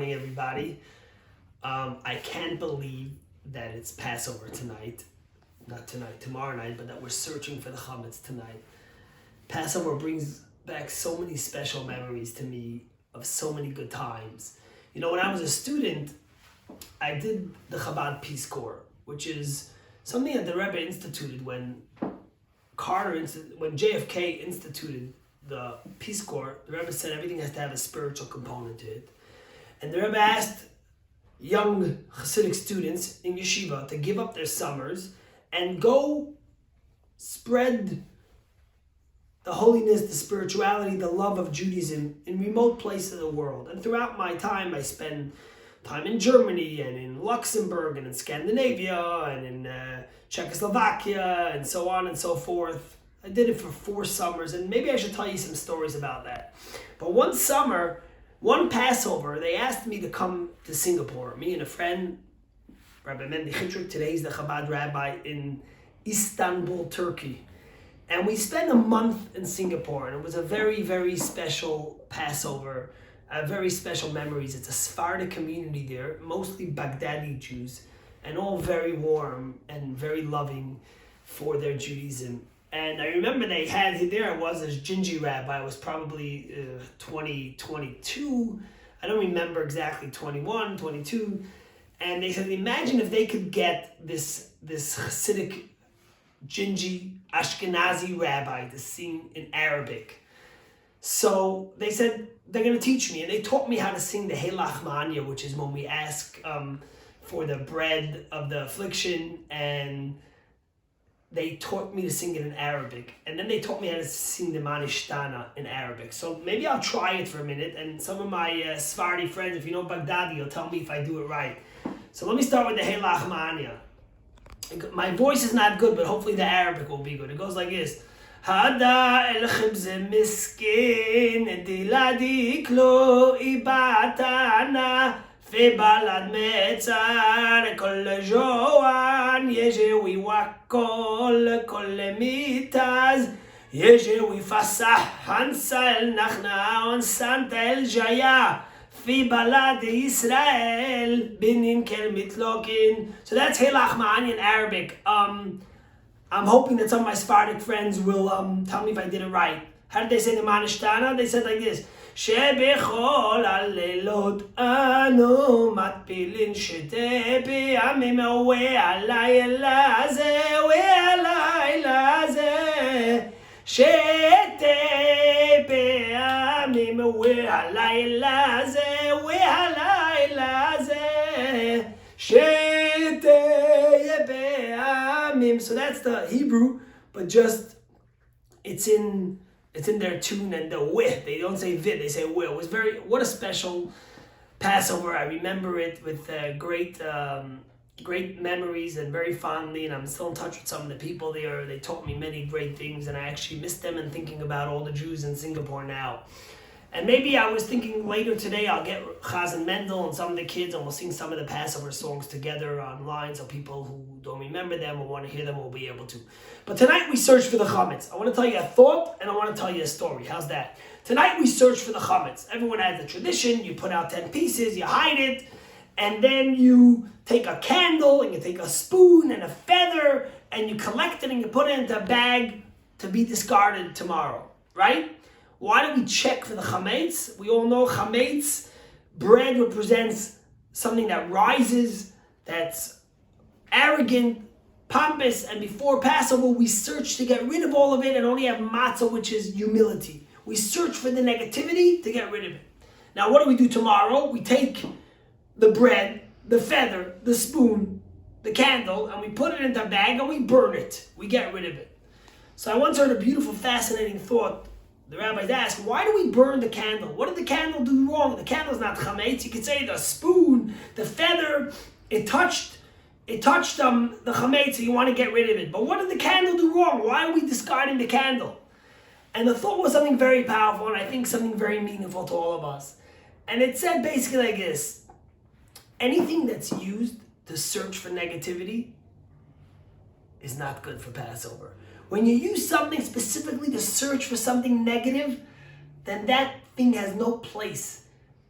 morning, everybody. I can't believe that it's Passover tonight. Not tonight, tomorrow night, but that we're searching for the chametz tonight. Passover brings back so many special memories to me of so many good times. You know, when I was a student, I did the Chabad Peace Corps, which is something that the Rebbe instituted when JFK instituted the Peace Corps. The Rebbe said everything has to have a spiritual component to it. And the Rebbe asked young Hasidic students in yeshiva to give up their summers and go spread the holiness, the spirituality, the love of Judaism in remote places of the world. And throughout my time, I spent time in Germany and in Luxembourg and in Scandinavia and in Czechoslovakia and so on and so forth. I did it for 4 summers, and maybe I should tell you some stories about that. But one summer, one Passover, they asked me to come to Singapore. Me and a friend, Rabbi Berditchev, today he's the Chabad rabbi in Istanbul, Turkey. And we spent a month in Singapore, and it was a very, very special Passover, very special memories. It's a Sephardic community there, mostly Baghdadi Jews, and all very warm and very loving for their Judaism. And I remember there I was as Gingy rabbi. I was probably 22. I don't remember exactly, 21, 22. And they said, imagine if they could get this Hasidic Gingy Ashkenazi rabbi to sing in Arabic. So they said they're going to teach me, and they taught me how to sing the Helach Manya, which is when we ask for the bread of the affliction, and they taught me to sing it in Arabic. And then they taught me how to sing the Manishtana in Arabic. So maybe I'll try it for a minute, and some of my Sephardi friends, if you know Baghdadi, you'll tell me if I do it right. So let me start with the Helach Manya. My voice is not good, but hopefully the Arabic will be good. It goes like this. Hada el khibz miskin diladik lo ibatana fi balad metzar kol joan yejewi wakol kol mitaz yejewi fasah hansa el nachna on santa el jaya fi balad Israel binin kel mitlokin. So that's Helach Ma'ani in Arabic. I'm hoping that some of my Sephardic friends will tell me if I did it right. How did they say the Manishtana? They said like this. Shebechol alelot anu matpilin shete b'yamim ve'alayla ze ve'alayla ze shete b'yamim ve'alayla ze ve'alayla ze shete. So that's the Hebrew, but just it's in their tune, and the wih. They don't say vit, they say wih. It was what a special Passover. I remember it with great memories and very fondly, and I'm still in touch with some of the people there. They taught me many great things, and I actually miss them and thinking about all the Jews in Singapore now. And maybe I was thinking later today I'll get Chazan Mendel and some of the kids, and we'll sing some of the Passover songs together online, so people who don't remember them or want to hear them will be able to. But tonight we search for the chametz. I want to tell you a thought, and I want to tell you a story. How's that? Tonight we search for the chametz. Everyone has a tradition. You put out 10 pieces, you hide it, and then you take a candle, and you take a spoon and a feather, and you collect it, and you put it into a bag to be discarded tomorrow, right? Why do we check for the chametz? We all know chametz, bread represents something that rises, that's arrogant, pompous, and before Passover we search to get rid of all of it and only have matzah, which is humility. We search for the negativity to get rid of it. Now what do we do tomorrow? We take the bread, the feather, the spoon, the candle, and we put it in the bag and we burn it. We get rid of it. So I once heard a beautiful, fascinating thought. The rabbis ask, why do we burn the candle? What did the candle do wrong? The candle's not chametz. You could say the spoon, the feather, it touched the chametz, so you want to get rid of it. But what did the candle do wrong? Why are we discarding the candle? And the thought was something very powerful, and I think something very meaningful to all of us. And it said basically like this: anything that's used to search for negativity is not good for Passover. When you use something specifically to search for something negative, then that thing has no place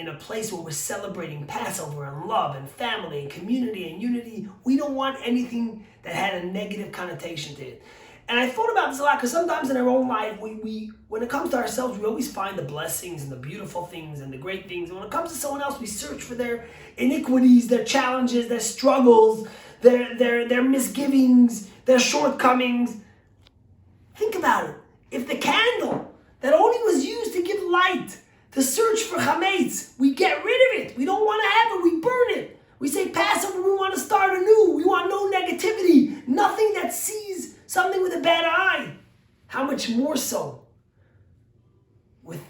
in a place where we're celebrating Passover and love and family and community and unity. We don't want anything that had a negative connotation to it. And I thought about this a lot because sometimes in our own life, we when it comes to ourselves, we always find the blessings and the beautiful things and the great things. And when it comes to someone else, we search for their iniquities, their challenges, their struggles, their misgivings, their shortcomings. Think about it. If the candle that only was used to give light, to search for chametz, we get rid of it. We don't want to have it. We burn it. We say Passover, we want to start anew. We want no negativity. Nothing that sees something with a bad eye. How much more so with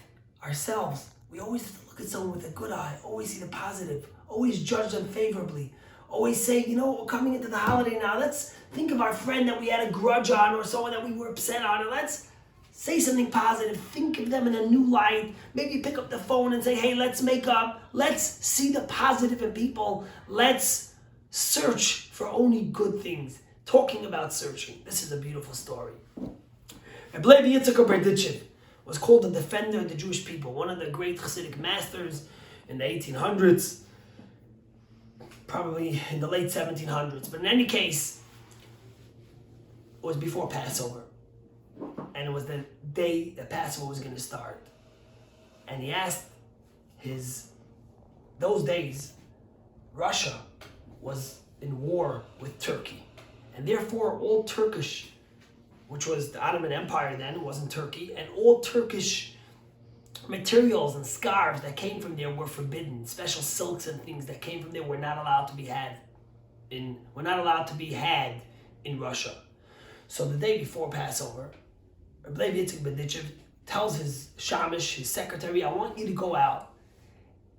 ourselves? We always have to look at someone with a good eye. Always see the positive. Always judge them favorably. Always say, we're coming into the holiday now. Let's think of our friend that we had a grudge on or someone that we were upset on. And let's say something positive. Think of them in a new light. Maybe pick up the phone and say, hey, let's make up. Let's see the positive in people. Let's search for only good things. Talking about searching. This is a beautiful story. Levi Yitzchok Berditchev was called the defender of the Jewish people. One of the great Hasidic masters in the 1800s. Probably in the late 1700s. But in any case, it was before Passover. And it was the day that Passover was going to start. And he asked those days, Russia was in war with Turkey. And therefore all Turkish, which was the Ottoman Empire then, it wasn't Turkey, and all Turkish materials and scarves that came from there were forbidden. Special silks and things that came from there were not allowed to be had in Russia. So the day before Passover, Levi Yitzchok Berditchev tells his shamish, his secretary, I want you to go out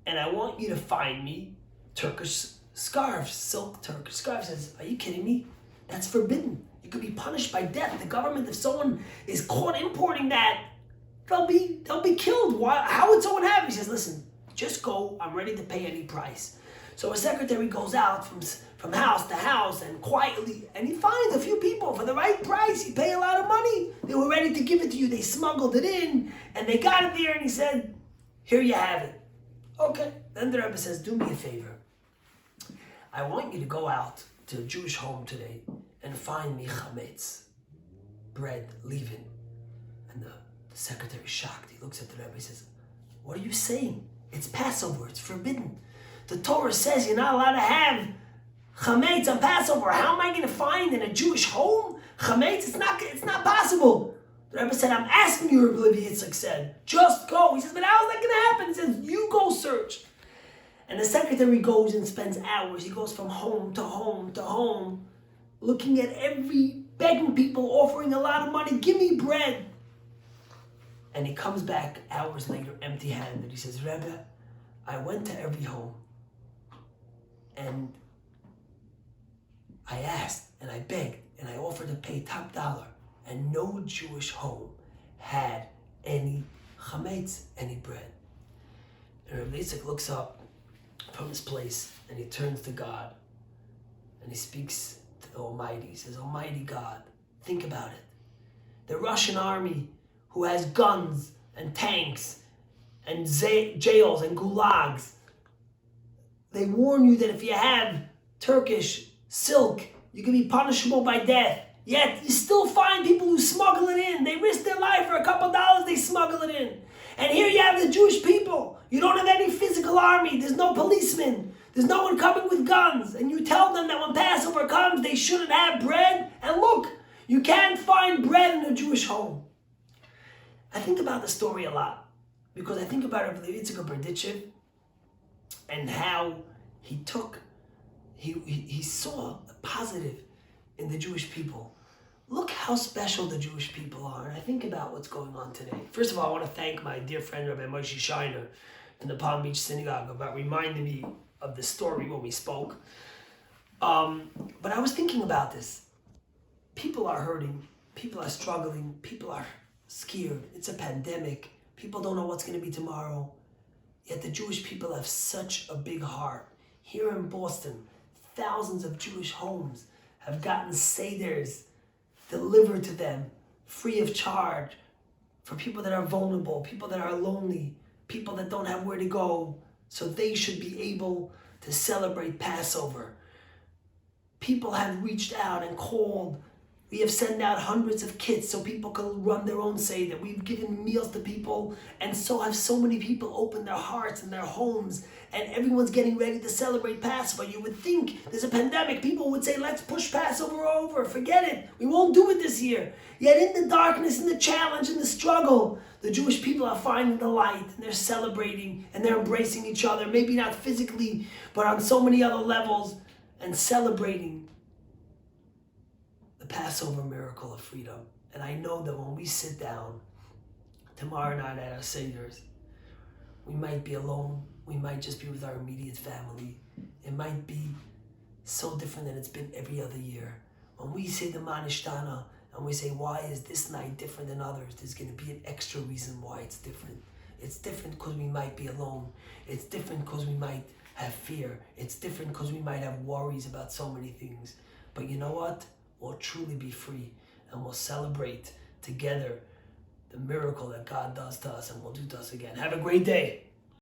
and I want you to find me Turkish scarves, silk Turkish scarves. He says, are you kidding me? That's forbidden. You could be punished by death. The government, if someone is caught importing that, they'll be killed. Why? How would someone have it? He says, listen, just go. I'm ready to pay any price. So a secretary goes out from house to house and quietly, and he finds a few people for the right price. He paid a lot of money. They were ready to give it to you. They smuggled it in, and they got it there, and he said, here you have it. Okay. Then the Rebbe says, do me a favor. I want you to go out to a Jewish home today and find me chametz, bread, leaven. And the secretary shocked. He looks at the Rebbe. He says, what are you saying? It's Passover. It's forbidden. The Torah says you're not allowed to have chametz on Passover. How am I going to find in a Jewish home chametz? It's not possible. The Rebbe said, I'm asking you, Rabbi Levi Yitzchok said, just go. He says, but how is that going to happen? He says, you go search. And the secretary goes and spends hours. He goes from home to home to home, looking at begging people, offering a lot of money, give me bread. And he comes back hours later, empty-handed. He says, Rebbe, I went to every home, and I asked, and I begged, and I offered to pay top dollar, and no Jewish home had any chametz, any bread. And Rabbi Yitzchok looks up from his place, and he turns to God, and he speaks to the Almighty. He says, Almighty God, think about it. The Russian army, who has guns and tanks and jails and gulags, they warn you that if you have Turkish silk, you can be punishable by death. Yet you still find people who smuggle it in. They risk their life for a couple of dollars, they smuggle it in. And here you have the Jewish people. You don't have any physical army. There's no policemen. There's no one coming with guns. And you tell them that when Passover comes, they shouldn't have bread. And look, you can't find bread in a Jewish home. I think about the story a lot because I think about Levi Yitzchok Berditchev and how he saw the positive in the Jewish people. Look how special the Jewish people are. And I think about what's going on today. First of all, I want to thank my dear friend Rabbi Moshe Shiner in the Palm Beach Synagogue about reminding me of the story when we spoke. But I was thinking about this. People are hurting. People are struggling. People are scared. It's a pandemic. People don't know what's going to be tomorrow. Yet the Jewish people have such a big heart. Here in Boston, thousands of Jewish homes have gotten seders delivered to them free of charge for people that are vulnerable, people that are lonely, people that don't have where to go. so they should be able to celebrate Passover. People have reached out and called. We have sent out hundreds of kits so people can run their own Seder. We've given meals to people, and so have so many people opened their hearts and their homes, and everyone's getting ready to celebrate Passover. You would think there's a pandemic. People would say, let's push Passover over. Forget it. We won't do it this year. Yet in the darkness, in the challenge, in the struggle, the Jewish people are finding the light, and they're celebrating, and they're embracing each other. Maybe not physically, but on so many other levels, and celebrating the Passover miracle of freedom. And I know that when we sit down tomorrow night at our Seders, we might be alone. We might just be with our immediate family. It might be so different than it's been every other year. When we say the Manishtana and we say, why is this night different than others? There's going to be an extra reason why it's different. It's different because we might be alone. It's different because we might have fear. It's different because we might have worries about so many things. But you know what? We'll truly be free, and we'll celebrate together the miracle that God does to us and will do to us again. Have a great day.